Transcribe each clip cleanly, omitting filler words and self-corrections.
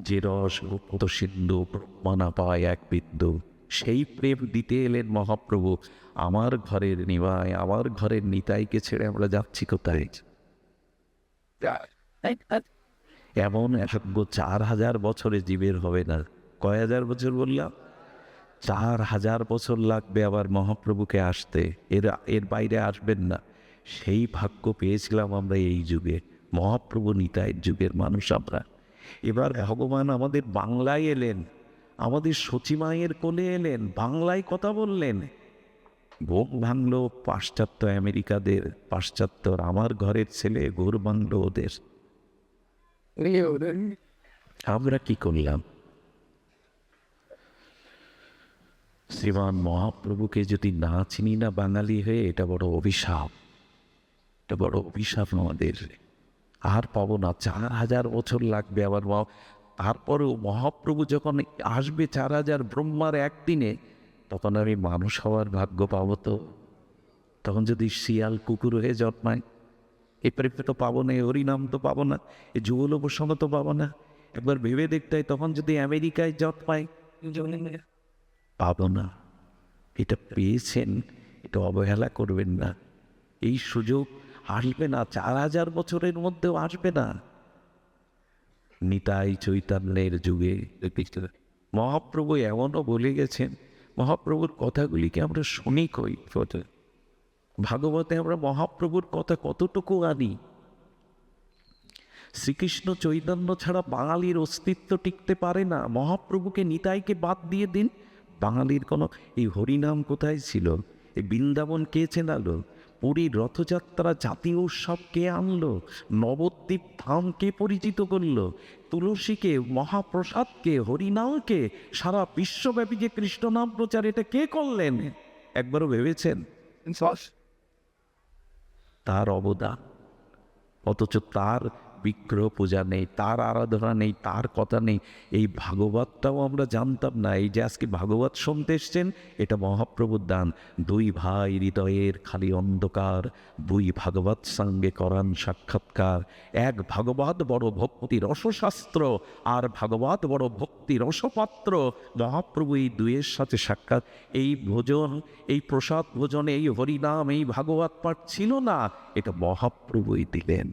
যে রস মুক্ত সিন্ধু ব্রহ্মা না পায় এক বিন্দু, সেই প্রেম দিতে এলেন মহাপ্রভু। আমার ঘরের নিমাই, আমার ঘরের নিতাইকে ছেড়ে আমরা যাচ্ছি কোথায়? এমন 4,000 বছরে জীবের হবে না। কয় হাজার বছর বললাম? 4,000 বছর লাগবে আবার মহাপ্রভুকে আসতে। এর বাইরে আসবেন না। সেই ভাগ্য পেয়েছিলাম আমরা এই যুগে, মহাপ্রভু নিতাইয়ের যুগের মানুষ আমরা। এবার ভগবান আমাদের বাংলায় এলেন, আমাদের সচিমায়ের কোলে এলেন, বাংলায় কথা বললেন। ঘুম ভাঙলো পাশ্চাত্য আমেরিকাদের, পাশ্চাত্যর আমার ঘরের ছেলে ঘুর ভাঙলো ওদের। আমরা কি করলাম? শ্রীমান মহাপ্রভুকে যদি না চিনি না বাঙালি হয়ে, এটা বড় অভিশাপ, এটা বড় অভিশাপ আমাদের। আর পাবো না, 4,000 বছর লাগবে আবার। তারপরেও মহাপ্রভু যখন আসবে 4,000 ব্রহ্মার একদিনে, তখন আমি মানুষ হওয়ার ভাগ্য পাবো তো? তখন যদি শিয়াল কুকুর হয়ে জন্মায়, এ প্রেমে তো পাবো না, হরিনাম তো পাবো না, এ যুগল উপসম তো পাবো না। একবার ভেবে দেখতে হয়, তখন যদি আমেরিকায় জন্মায়, পাবো না। এটা পেয়েছেন, এটা অবহেলা করবেন না। এই সুযোগ আসবে না, 4,000 বছরের মধ্যেও আসবে না। নিতাই চৈতন্যের যুগে মহাপ্রভু এমনও বলে গেছেন, মহাপ্রভুর কথাগুলিকে আমরা শুনি কই? ভাগবতে আমরা মহাপ্রভুর কথা কতটুকু আনি? শ্রীকৃষ্ণ চৈতন্য ছাড়া বাঙালির অস্তিত্ব টিকতে পারে না। মহাপ্রভুকে নিতাইকে বাদ দিয়ে দিন, বাঙালির কোনো এই হরিনাম কোথায় ছিল? এই বৃন্দাবন কে চেনালো? পুরীর রথযাত্রা জাতীয় উৎসব কে আনলো? নবদ্বীপ ধাম কে পরিচিত করলো? তুলসীকে, মহাপ্রসাদকে, হরিনামকে, সারা বিশ্বব্যাপী যে কৃষ্ণ নাম প্রচার, এটা কে করলেন? একবারও ভেবেছেন? তার অবদান। অথচ তার বিগ্রহ পূজা নেই, তার আরাধনা নেই, তার কথা নেই। এই ভাগবতটাও আমরা জানতাম না। এই যে আজকে ভাগবত শুনতে এসছেন, এটা মহাপ্রভুর দান। দুই ভাই হৃদয়ের খালি অন্ধকার, দুই ভাগবত সঙ্গে করান সাক্ষাৎকার। এক ভাগবত বড় ভক্তি রসশাস্ত্র, আর ভাগবত বড় ভক্তি রসপাত্র। মহাপ্রভু এই দুইয়ের সাথে সাক্ষাৎ। এই ভোজন, এই প্রসাদ ভোজনে এই হরিনাম, এই ভাগবত পাঠ ছিল না, এটা মহাপ্রভুই দিলেন।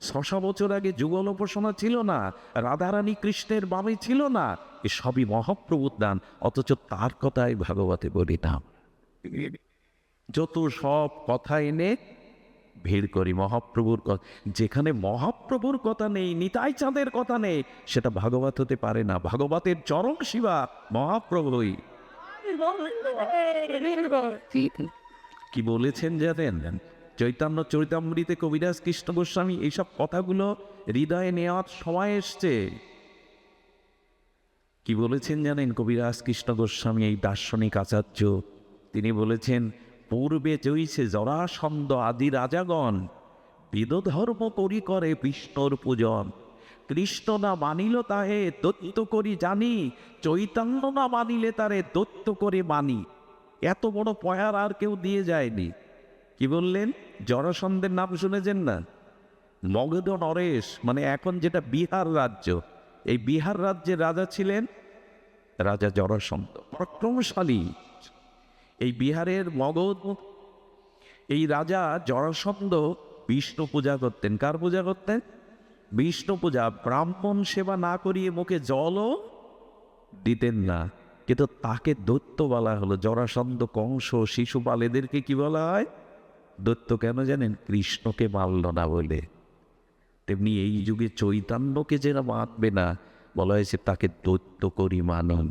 600 বছর আগে যুগল উপাসনা ছিল না, রাধারানী কৃষ্ণের বামে ছিল না, এ সবই মহাপ্রভুর দান। অথচ তার কথাই ভাগবতে বলি না। যত সব কথা এনে ভিড় করি মহাপ্রভুর কথা। যেখানে মহাপ্রভুর কথা নেই, নিতাই চাঁদের কথা নেই, সেটা ভাগবত হতে পারে না। ভাগবতের চরম শিবা মহাপ্রভুই। কি বলেছেন জানেন? চৈতন্য চরিতামৃতে কবিরাজ কৃষ্ণ গোস্বামী এইসব কথাগুলো হৃদয়ে নেওয়ার সময় এসছে। কি বলেছেন জানেন কবিরাজ কৃষ্ণ গোস্বামী, এই দার্শনিক আচার্য? তিনি বলেছেন, পূর্বে জয়ীছে জরাসন্ধ আদি রাজাগণ, বেদধর্ম করি করে বিষ্ণুর পূজন। কৃষ্ণ না মানিল তাহে দত্ত করি জানি, চৈতন্য না মানিলে তারে দত্ত করে মানি। এত বড় পয়ার আর কেউ দিয়ে যায়নি। কি বললেন? জরাসন্ধের নাম শুনেছেন না? মগধ নরেশ, মানে এখন যেটা বিহার রাজ্য, এই বিহার রাজ্যের রাজা ছিলেন রাজা জরাসন্ধ, পরাক্রমশালী। এই বিহারের মগধ, এই রাজা জরাসন্ধ বিষ্ণু পূজা করতেন। কার পূজা করতেন? বিষ্ণু পূজা। ব্রাহ্মণ সেবা না করিয়ে মুখে জলও দিতেন না। কিন্তু তাকে দৈত্য বলা হলো। জরাসন্ধ, কংস, শিশুপাল, এদেরকে কি বলা হয়? দৈত্য। কেন জানেন? কৃষ্ণকে মানল না বলে। তেমনি এই যুগে চৈতন্যকে যারা মানবে না, বলা হয়েছে তাকে দৈত্য করি মানন।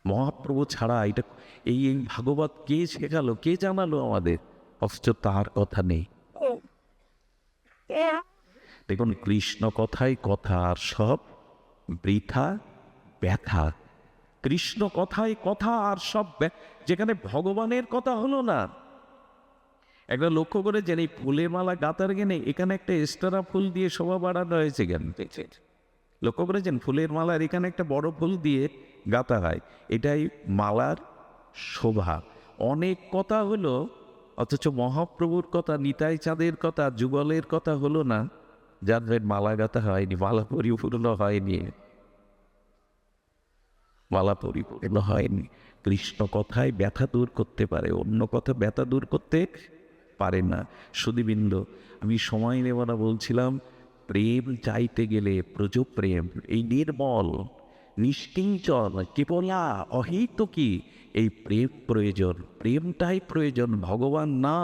মহাপ্রভু ছাড়া এটা, এই এই ভাগবত কে শেখালো, কে জানালো আমাদের? অথচ তার কথা নেই। দেখুন, কৃষ্ণ কথাই কথা, আর সব বৃথা ব্যথা। কৃষ্ণ কথাই কথা, আর সব যেখানে ভগবানের কথা হলো না। একটা লক্ষ্য করে যেন এই ফুলের মালা গাঁথার গেনে এখানে একটা এক্সট্রা ফুল দিয়ে শোভা বাড়ানো হয়েছে কেন? লক্ষ্য করেছেন? ফুলের মালার এখানে একটা বড় ফুল দিয়ে গাঁথা হয়, এটাই মালার শোভা। অনেক কথা হলো, অথচ মহাপ্রভুর কথা, নিতাই চাঁদের কথা, যুগলের কথা হলো না। জানবেন মালা গাঁথা হয়নি, মালা পরিপূর্ণ হয়নি, মালা পরিপূর্ণ হয়নি। কৃষ্ণ কথায় ব্যথা দূর করতে পারে, অন্য কথা ব্যথা দূর করতে পারে না। সুধীবৃন্দ, আমি সময় নেব না, বলছিলাম প্রেম চাইতে গেলে প্রজ প্রেম, এই নির্মল নিষ্কিঞ্চন কেবলা অহেতুকী এই প্রেম প্রয়োজন, প্রেমটাই প্রয়োজন, ভগবান না।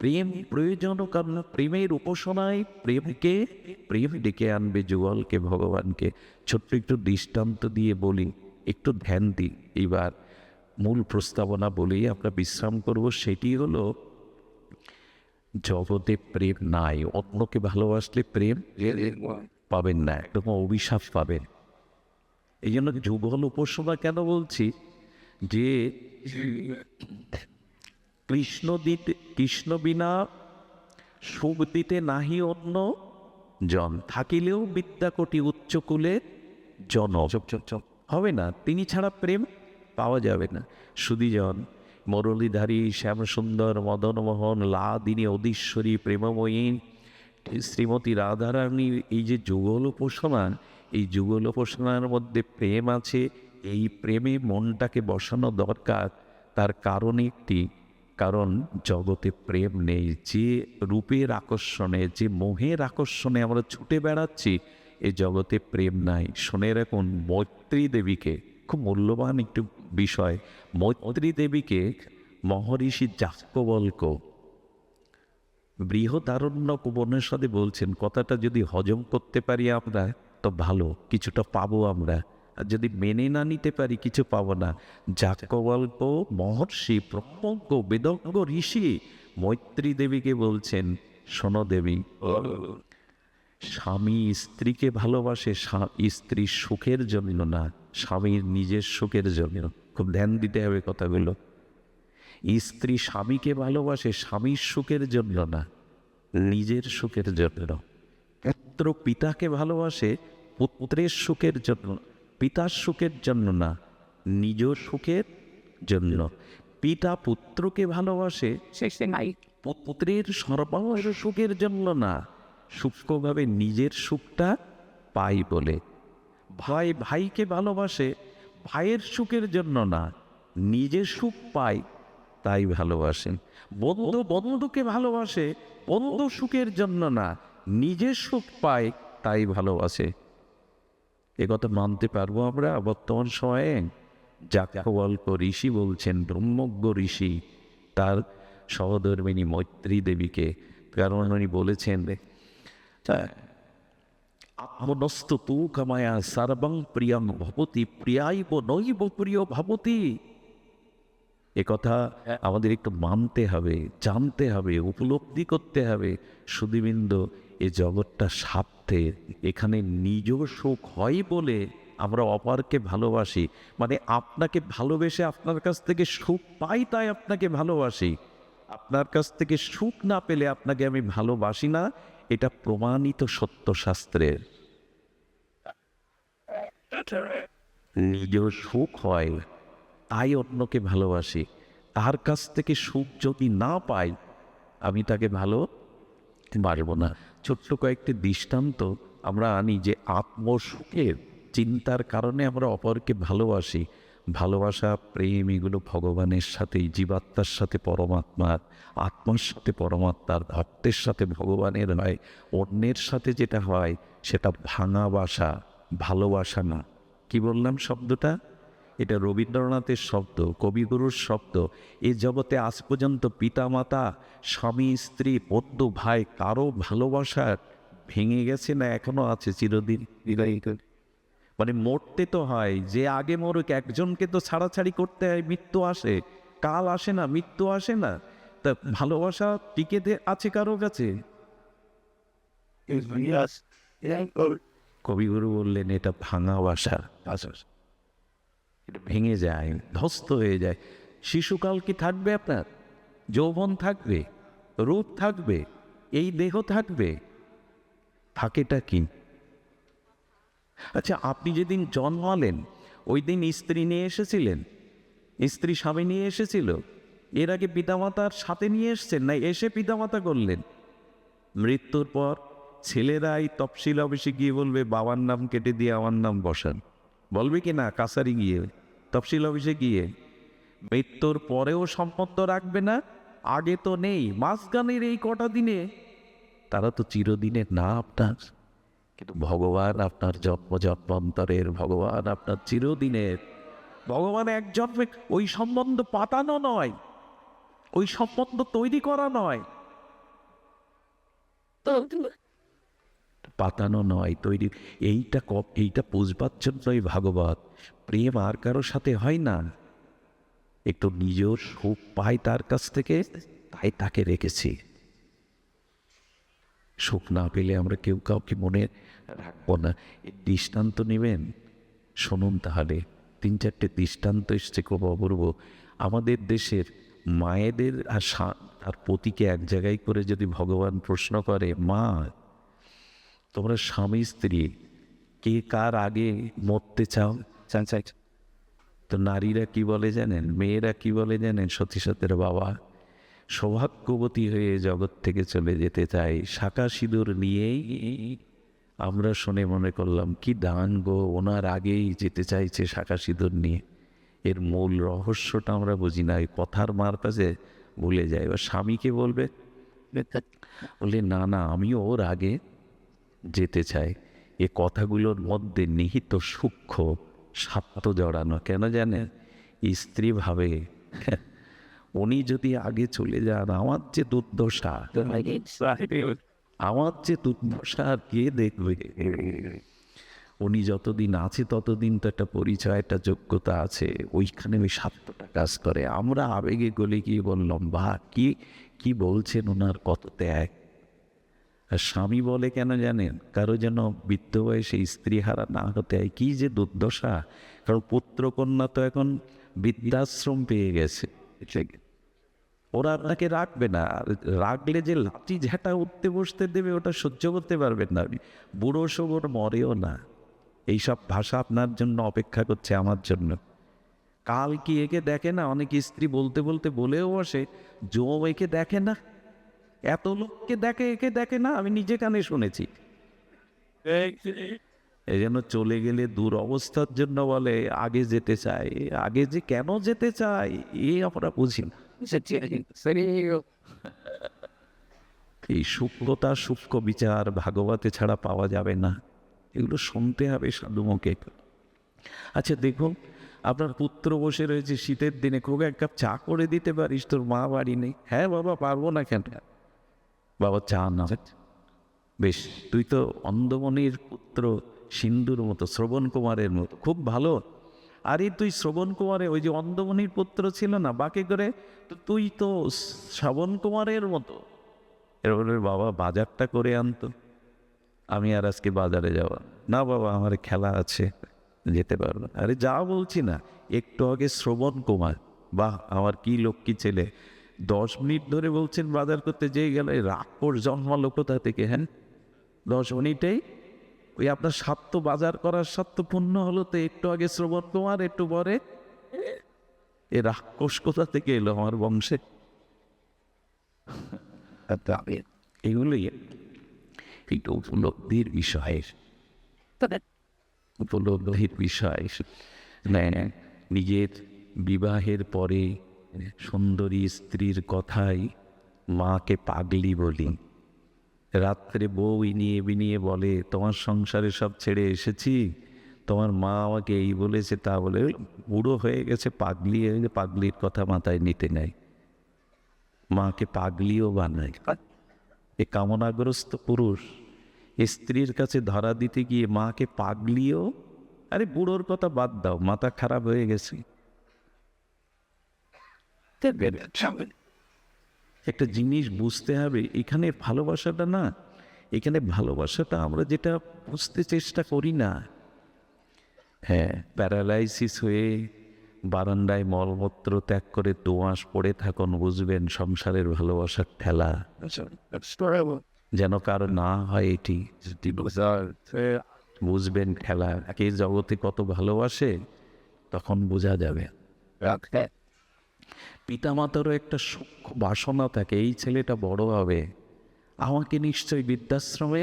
প্রেম প্রয়োজন, কারণ প্রেমের উপাসনায় প্রেম ডেকে আনবে যুগলকে, ভগবানকে। ছোট্ট একটু দৃষ্টান্ত দিয়ে বলি, একটু ধ্যান দিই। এইবার মূল প্রস্তাবনা বলেই আমরা বিশ্রাম করব। সেটি হলো, জগতে প্রেম নাই। অন্যকে ভালোবাসলে প্রেম পাবেন না, একদম অভিশাপ পাবেন। এই জন্য যুগল উপাসনা কেন বলছি, যে কৃষ্ণ বিনা সুখ দিতে নাহি অন্য জন, থাকিলেও বিদ্যাকোটি উচ্চকুলে জন হবে না, তিনি ছাড়া প্রেম পাওয়া যাবে না। সুধীজন, মুরলীধারী, শ্যামসুন্দর, মদনমোহন, লাদিনী, অধীশ্বরী, প্রেমময়ী শ্রীমতী রাধারানী, এই যে যুগল উপাসনা, এই যুগল উপাসনার মধ্যে প্রেম আছে। এই প্রেমে মনটাকে বসানো দরকার। তার কারণ একটি, কারণ জগতে প্রেম নেই। যে রূপের আকর্ষণে, যে মোহের আকর্ষণে আমরা ছুটে বেড়াচ্ছি, এই জগতে প্রেম নাই। শুনে রাখুন, মৈত্রী দেবীকে, খুব মূল্যবান একটু বিষয়, মৈত্রী দেবীকে মহর্ষি যাজ্ঞবল্ক্য বৃহদারণ্যক উপনিষদে বলছেন, কথাটা যদি হজম করতে পারি আমরা তো ভালো, কিছুটা পাবো আমরা, আর যদি মেনে না নিতে পারি কিছু পাবো না। যাজ্ঞবল্ক্য মহর্ষি, ব্রহ্মজ্ঞ, বেদজ্ঞ ঋষি মৈত্রী দেবীকে বলছেন, শোনো দেবী, স্বামী স্ত্রীকে ভালোবাসে স্ত্রীর সুখের জন্য না, স্বামীর নিজের সুখের জন্য। খুব ধ্যান দিতে হবে কথাগুলো। স্ত্রী স্বামীকে ভালোবাসে স্বামীর সুখের জন্য না, নিজের সুখের জন্য। পুত্র পিতাকে ভালোবাসে পুত্রের সুখের জন্য, পিতার সুখের জন্য না, নিজ সুখের জন্য। পিতা পুত্রকে ভালোবাসে পুত্রের সর্বাঙ্গের সুখের জন্য না, সূক্ষ্মভাবে নিজের সুখটা পাই বলে। ভাই ভাইকে ভালোবাসে ভাইয়ের সুখের জন্য না, নিজের সুখ পায় তাই ভালোবাসেন। বন্ধু বন্ধুকে ভালোবাসে বন্ধু সুখের জন্য না, নিজের সুখ পায় তাই ভালোবাসে। একথা মানতে পারবো আমরা বর্তমান সময়ে? যাজ্ঞবল্ক্য ঋষি বলছেন, ব্রহ্মজ্ঞ ঋষি তার সহধর্মিণী মৈত্রী দেবীকে, কারণ উনি বলেছেন, আত্মনস্ত তু কামায়া সর্বং প্রিয়ং ভবতি, প্রিয়াইব নৈব প্রিয় ভবতি। একথা আমাদের একটু মানতে হবে, জানতে হবে, উপলব্ধি করতে হবে। সুধীবৃন্দ, এ জগৎটা স্বার্থের, এখানে নিজ সুখ হয় বলে আমরা অপরকে ভালোবাসি, মানে আপনাকে ভালোবেসে আপনার কাছ থেকে সুখ পাই তাই আপনাকে ভালোবাসি। আপনার কাছ থেকে সুখ না পেলে আপনাকে আমি ভালোবাসি না, এটা প্রমাণিত সত্য শাস্ত্রের। নিজ সুখ হয় তাই অন্যকে ভালোবাসি, তার কাছ থেকে সুখ যদি না পাই আমি তাকে ভালোবাসব না। ছোট্ট কয়েকটি দৃষ্টান্ত আমরা আনি, যে আত্মসুখের চিন্তার কারণে আমরা অপরকে ভালোবাসি। ভালোবাসা, প্রেম, এগুলো ভগবানের সাথে, জীবাত্মার সাথে পরমাত্মার, আত্মার সাথে পরমাত্মার, ভক্তের সাথে ভগবানের হয়। অন্যের সাথে যেটা হয় সেটা ভাঙা বাসা, ভালোবাসা না। কি বললাম শব্দটা? এটা রবীন্দ্রনাথের শব্দ, কবিগুরুর শব্দ। এই জগতে আজ পর্যন্ত পিতামাতা, স্বামী স্ত্রী, বন্ধু ভাই, কারো ভালোবাসা ভেঙে গেছে না এখনো আছে চিরদিন? মানে মরতে তো হয়, যে আগে মরুক, একজনকে তো ছাড়াছাড়ি করতে হয়, মৃত্যু আসে, কাল আসে না, মৃত্যু আসে না। তা ভালোবাসা টিকে আছে কারো কাছে? কবিগুরু বললেন, এটা ভাঙা বাসা, এটা ভেঙে যায়, ধ্বস্ত হয়ে যায়। শিশুকাল কি থাকবে আপনার? যৌবন থাকবে, রূপ থাকবে, এই দেহ থাকবে, থাকেটা কি? আচ্ছা, আপনি যেদিন জন্মালেন ওই দিন স্ত্রী নিয়ে এসেছিলেন? স্ত্রী স্বামী নিয়ে এসেছিল? এর আগে পিতামাতার সাথে নিয়ে এসছেন, না এসে পিতামাতা করলেন? মৃত্যুর পর ছেলেরাই তফসিল অফিসে গিয়ে বলবে বাবার নাম কেটে দিয়ে আমার নাম বসান, বলবে কি না? কাছারি গিয়ে, তফসিল অফিসে গিয়ে মৃত্যুর পরেও সম্পদ রাখবে না, আগে তো নেই, মাঝখানের এই কটা দিনে তারা তো চিরদিনের না আপনার। কিন্তু ভগবান আপনার জন্ম জন্মান্তরের, ভগবান আপনার চিরদিনের। ভগবান এক জন্মে, ওই সম্বন্ধ পাতানো নয়, ওই সম্বন্ধ তৈরি করা নয়, পাতানো নয়, তৈরি। এইটা বুঝবার জন্যই ভাগবত। প্রেম আর কারোর সাথে হয় না, একটু নিজের সুখ পায় তার কাছ থেকে, তাই তাকে রেখেছি। সুখ না পেলে আমরা কেউ কাউকে মনে রাখবো না। এই দৃষ্টান্ত নেবেন, শুনুন তাহলে। 3-4টে দৃষ্টান্ত এসছে খুব অপূর্ব। আমাদের দেশের মায়েদের আর পতিকে এক জায়গায় করে যদি ভগবান প্রশ্ন করে, মা তোমরা স্বামী স্ত্রী কে কার আগে মরতে চাও, তো নারীরা কি বলে জানেন, মেয়েরা কি বলে জানেন? সতী সত্যের বাবা সৌভাগ্যবতী হয়ে জগৎ থেকে চলে যেতে চাই, শাঁখা সিঁদুর নিয়েই। আমরা শুনে মনে করলাম কি দান গো, ওনার আগেই যেতে চাইছে শাঁখা সিঁদুর নিয়ে। এর মূল রহস্যটা আমরা বুঝি না, এই কথার মার কাছে ভুলে যাই। এবার স্বামীকে বলবে, বললে না না আমিও ওর আগে যেতে চাই। এ কথাগুলোর মধ্যে নিহিত সূক্ষ্ম স্বার্থ জড়ানো। কেন জানেন? স্ত্রী ভাবে উনি যদি আগে চলে যান, আমার যে দুর্দশা, আমার যে দুর্দশা আর কে দেখবে? উনি যতদিন আছে ততদিন তো একটা পরিচয়, একটা যোগ্যতা আছে, ওইখানে ওই স্বার্থটা কাজ করে। আমরা আবেগে গলে গিয়ে বললাম, বা কি বলছেন, ওনার কত ত্যাগ। আর স্বামী বলে কেন জানেন? কারো যেন বৃদ্ধ বয়সে স্ত্রী হারা না হতে হয়। কি যে দুর্দশা! কারণ পুত্রকন্যা তো এখন বৃদ্ধাশ্রম পেয়ে গেছে, ওরা আপনাকে রাখবে না। রাখলে যে লাঠি ঝাঁটা উঠতে বসতে দেবে, ওটা সহ্য করতে পারবেন না। বুড়ো সবর মরেও না। এইসব ভাষা আপনার জন্য অপেক্ষা করছে, আমার জন্য। কাল কি একে দেখে না? অনেক স্ত্রী বলতে বলতে বলেও বসে, জম একে দেখে না, এত লোককে দেখে, একে দেখে না। আমি নিজে কানে শুনেছি। এই জন্য চলে গেলে দুরবস্থার জন্য বলে আগে যেতে চাই। আগে যে কেন যেতে চাই এ আমরা বুঝি না। এই সূক্ষ্মতা, সূক্ষ্ম বিচার ভাগবতে ছাড়া পাওয়া যাবে না। এগুলো শুনতে হবে সাধুমুখে। আচ্ছা দেখুন, আপনার পুত্র বসে রয়েছে শীতের দিনে, খুব এক কাপ চা করে দিতে পারিস? তোর মা বাড়ি নেই। হ্যাঁ বাবা, পারবো না। কেন? বাবা চা না। বেশ, তুই তো অন্ধমণির পুত্র, সিন্ধুর মতো, শ্রবণ কুমারের মতো, খুব ভালো। আরে তুই শ্রবণ কুমারে, ওই যে অন্ধমণির পুত্র ছিল না বাঁকে করে, তো তুই তো শ্রবণ কুমারের মতো। এরপর বাবা বাজারটা করে আনতো, আমি আর আজকে বাজারে যাওয়া না বাবা, আমার খেলা আছে, যেতে পারবো না। আরে যা বলছি না, একটু আগে শ্রবণ কুমার, বাহ আমার কি লক্ষ্মী ছেলে, 10 মিনিট ধরে বলছেন বাজার করতে, যেয়ে গেল রাক্ষস জন্মালো কোথা থেকে? হ্যাঁ, 10 মিনিটেই ওই আপনার স্বার্থ, বাজার করার স্বার্থ পূর্ণ হলো। তো একটু আগে শ্রবণ কুমার, একটু পরে এ রাক্ষস কোথা থেকে এলো আমার বংশে? এগুলোই একটু উপলব্ধির বিষয়, উপলব্ধির বিষয়। নিজের বিবাহের পরে সুন্দরী স্ত্রীর কথাই মাকে পাগলি বলি। রাত্রে বউ ইনিয়ে বিনিয়ে বলে, তোমার সংসারে সব ছেড়ে এসেছি, তোমার মা আমাকে এই বলেছে তা বলে। বুড়ো হয়ে গেছে, পাগলি হয়ে গেছে, পাগলির কথা মাথায় নিতে নেয়, মাকে পাগলিও বানায়। এ কামনাগ্রস্ত পুরুষ স্ত্রীর কাছে ধরা দিতে গিয়ে মাকে পাগলিও। আরে বুড়োর কথা বাদ দাও, মাথা খারাপ হয়ে গেছে। একটা জিনিস বুঝতে হবে, এখানে ভালোবাসাটা না, এখানে ভালোবাসাটা আমরা যেটা বুঝতে চেষ্টা করি না। হ্যাঁ, প্যারালাইসিস হয়ে বারান্দায় মলমূত্র ত্যাগ করে 2 মাস পড়ে থাকুন, বুঝবেন সংসারের ভালোবাসার ঠেলা যেন কারো না হয়। এটি বুঝবেন ঠেলা, কে জগতে কত ভালোবাসে, তখন বোঝা যাবে। পিতামাতারও একটা সূক্ষ্ম বাসনা থাকে, এই ছেলেটা বড় হবে, আমাকে নিশ্চয়ই বৃদ্ধাশ্রমে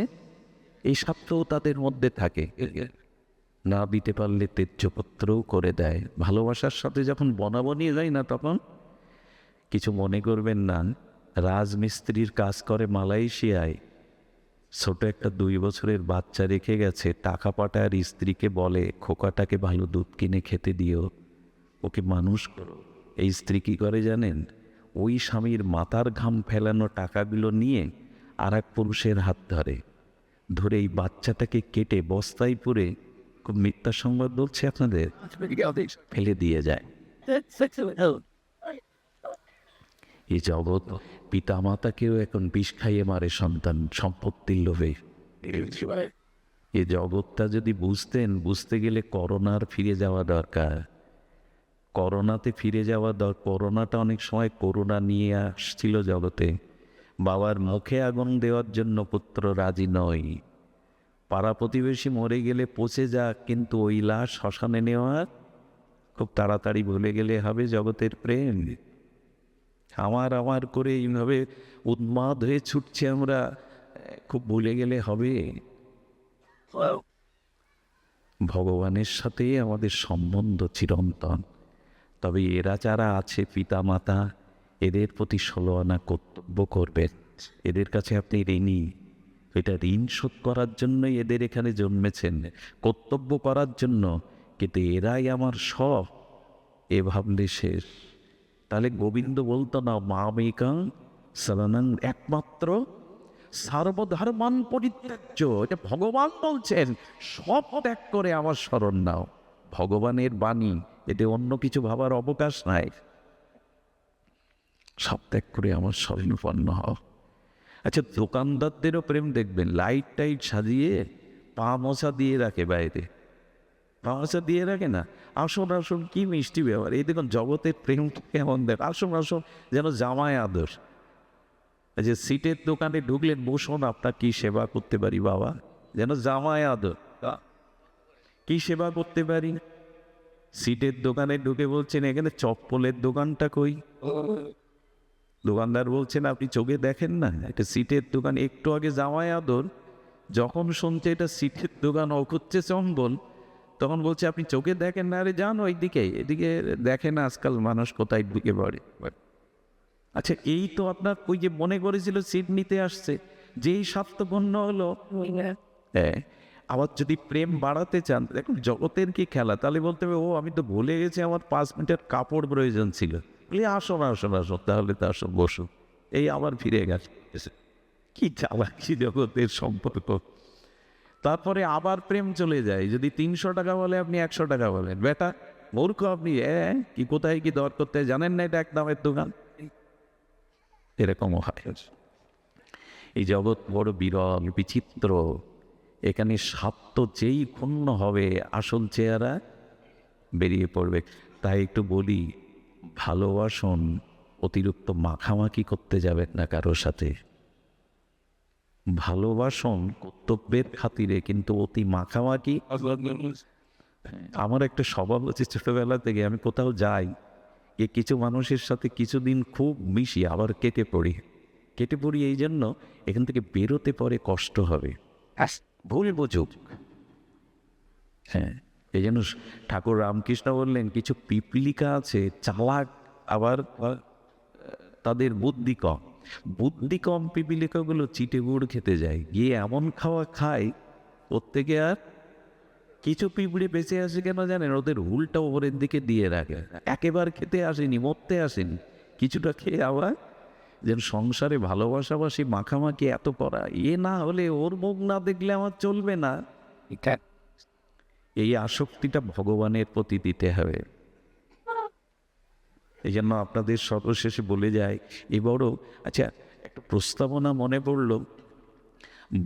এই স্বার্থও তাদের মধ্যে থাকে। না দিতে পারলে তেজ্যপত্রও করে দেয়। ভালোবাসার সাথে যখন বনাবনি যায় না, তখন কিছু মনে করবেন না। রাজমিস্ত্রির কাজ করে মালয়েশিয়ায়, ছোট একটা 2 বছরের বাচ্চা রেখে গেছে, টাকা পাঠায় আর স্ত্রীকে বলে খোকাটাকে ভালো দুধ কিনে খেতে দিও, ওকে মানুষ করো। এই স্ত্রী কী করে জানেন? ওই স্বামীর মাথার ঘাম ফেলানো টাকাগুলো নিয়ে আর এক পুরুষের হাত ধরে ধরে এই বাচ্চাটাকে কেটে বস্তায় পুরে, খুব মিথ্যা সংবাদ বলছে আপনাদের, ফেলে দিয়ে যায়। এই জগৎ পিতা মাতাকেও এখন বিষ খাইয়ে মারে সন্তান সম্পত্তির লোভে। এই জগৎটা যদি বুঝতে গেলে করোনার ফিরে যাওয়া দরকার। করোনাতে ফিরে যাওয়া করোনাটা অনেক সময় করোনা নিয়ে আসছিল জগতে। বাবার মুখে আগুন দেওয়ার জন্য পুত্র রাজি নয়। পাড়া প্রতিবেশী মরে গেলে পচে যাক, কিন্তু ওই লাশ শ্মশানে নেওয়া খুব তাড়াতাড়ি ভুলে গেলে হবে জগতের প্রেম। আমার করে এইভাবে উন্মাদ হয়ে ছুটছে আমরা, খুব ভুলে গেলে হবে ভগবানের সাথে আমাদের সম্বন্ধ চিরন্তন। তবে এরা যারা আছে পিতা মাতা, এদের প্রতি 16 আনা কর্তব্য করবেন। এদের কাছে আপনি ঋণী, এটা ঋণ শোধ করার জন্যই এদের এখানে জন্মেছেন, কর্তব্য করার জন্য। কিন্তু এরাই আমার সব, এ ভাবলে শেষ। তাহলে গোবিন্দ বলতো না মামেকাং শরণং, একমাত্র সর্বধর্মান পরিত্যাজ্য, এটা ভগবান বলছেন, সব ত্যাগ করে আমার শরণ নাও। ভগবানের বাণী, এতে অন্য কিছু ভাবার অবকাশ নাই। সব ত্যাগ করে আমার শরণাপন্ন হও। আচ্ছা, দোকানদারদেরও প্রেম দেখবেন, লাইট টাইট সাজিয়ে পা মশা দিয়ে রাখে বাইরে, পা মশা দিয়ে রাখে না। আসুন আসুন, কি মিষ্টি ব্যাপার। এই দেখুন জগতের প্রেম কেমন দেখ, আসুন আসুন, যেন জামায় আদর। যে সিটের দোকানে ঢুকলেন, বসুন, আপনার কি সেবা করতে পারি বাবা, যেন জামায় আদর। কি সেবা করতে পারি? সিটের দোকানে ঢুকে বলছেন এখানে চপ্পলের দোকানটা কই? দোকানদার বলছেন আপনি চোখে দেখেন না, এটা সিটের দোকান। একটু আগে জামায় আদর, যখন শুনছে এটা সিটের দোকান, অকুচ্ছে চম্বল, তখন বলছে আপনি চোখে দেখেন না। আরে যান ওইদিকে, এদিকে দেখেন আজকাল মানুষ কোথায় ঢুকে পড়ে। আচ্ছা, এই তো আপনার ওই যে মনে করেছিল সিট নিতে আসছে, যেই স্বার্থপূর্ণ হলো। হ্যাঁ, আবার যদি প্রেম বাড়াতে চান, দেখুন জগতের কি খেলা, তাহলে বলতে হবে ও আমি তো ভুলে গেছি আমার 5 মিনিটের কাপড় প্রয়োজন ছিল। আসুন আসুন আসুন, তাহলে তো আসুন বসুন, এই আবার ফিরে গেছে। কি চালাকি জগতের সম্পর্ক। তারপরে আবার প্রেম চলে যায়, যদি 300 টাকা বলে আপনি 100 টাকা বলেন। বেটা মূর্খ আপনি, কি কোথায় কি দর করতে জানেন না, এটা এক দামের দোকান। এরকমও হয়। এই জগৎ বড় বিরল বিচিত্র। এখানে স্বার্থ যেই ক্ষুণ্ণ হবে, আসল চেহারা বেরিয়ে পড়বে। তাই একটু বলি, ভালোবাসুন, অতিরিক্ত মাখামাখি করতে যাবেন না কারোর সাথে। ভালোবাসুন কর্তব্যের খাতিরে, কিন্তু অতি মাখামাখি। আমার একটা স্বভাব হচ্ছে, ছোটবেলা থেকে আমি কোথাও যাই, কিছু মানুষের সাথে কিছুদিন খুব মিশি, আবার কেটে পড়ি এই জন্য এখান থেকে বেরোতে পরে কষ্ট হবে, ভুল বুঝুক। হ্যাঁ, এই জন্য ঠাকুর রামকৃষ্ণ বললেন কিছু পিপলিকা আছে চালাক, আবার তাদের বুদ্ধি কম পিপলিকাগুলো চিটে গুড় খেতে যায়, গিয়ে এমন খাওয়া খায় প্রত্যেকে। আর কিছু পিঁপড়ে বেঁচে আসে কেন জানেন? ওদের হুলটা ওপরের দিকে দিয়ে রাখে, একেবারে খেতে আসেনি, মরতে আসেনি, কিছুটা খেয়ে আবার যেন সংসারে ভালোবাসাবাসি মাখামাখি এত করা, না হলে ওর মুখ না দেখলে আমার চলবে না। এই আসক্তিটা ভগবানের প্রতি দিতে হবে। এই জন্য আপনাদের সর্বশেষে বলে যায় এবারও। আচ্ছা, একটা প্রস্তাবনা মনে পড়ল,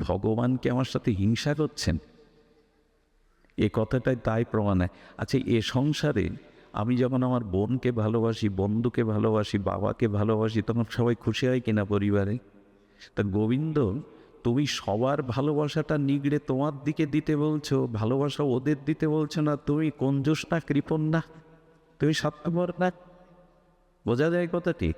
ভগবানকে আমার সাথে হিংসা করছেন, এ কথাটাই তাই প্রমাণ হয়। আচ্ছা, এ সংসারে আমি যখন আমার বোনকে ভালোবাসি, বন্ধুকে ভালোবাসি, বাবাকে ভালোবাসি, তখন সবাই খুশি হয় কিনা পরিবারে? তা গোবিন্দ, তুমি সবার ভালোবাসাটা নিগড়ে তোমার দিকে দিতে বলছো, ভালোবাসা ওদের দিতে বলছো না। তুমি কঞ্জুস না, কৃপণ না, তুমি স্বার্থপর না? বোঝা যায় কথাটি?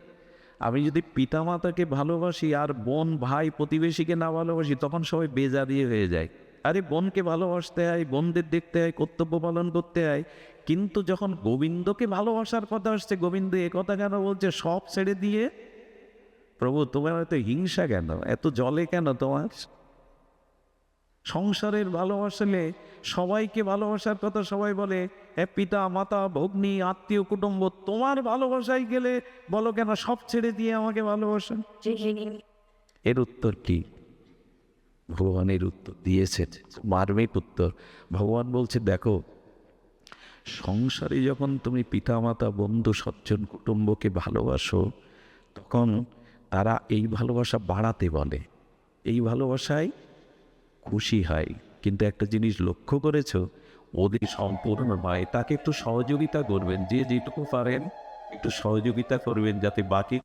আমি যদি পিতামাতাকে ভালোবাসি আর বোন ভাই প্রতিবেশীকে না ভালোবাসি, তখন সবাই বেজারিয়ে হয়ে যায়। আরে বোনকে ভালোবাসতে হয়, বোনদের দেখতে হয়, কর্তব্য পালন করতে হয়, কিন্তু যখন গোবিন্দকে ভালোবাসার কথা আসছে, গোবিন্দ এ কথা কেন বলছে সব ছেড়ে দিয়ে? প্রভু তোমার এত হিংসা কেন, এত জলে কেন তোমার? সংসারের ভালোবাসলে সবাইকে ভালোবাসার কথা সবাই বলে, পিতা মাতা ভগ্নী আত্মীয় কুটুম্ব, তোমার ভালোবাসায় গেলে বলো কেন সব ছেড়ে দিয়ে আমাকে ভালোবাসেন? এর উত্তর কি? ভগবানের উত্তর দিয়েছে, মার্মিক উত্তর। ভগবান বলছে দেখো, সংসারে যখন তুমি পিতামাতা বন্ধু সজ্জন কুটুম্বকে ভালোবাসো, তখন তারা এই ভালোবাসা বাড়াতে বলে, এই ভালোবাসায় খুশি হয়। কিন্তু একটা জিনিস লক্ষ্য করেছো, ওদের সম্পূর্ণ নয়, তাকে একটু সহযোগিতা করবেন, যে যেটুকু পারেন একটু সহযোগিতা করবেন, যাতে বাকি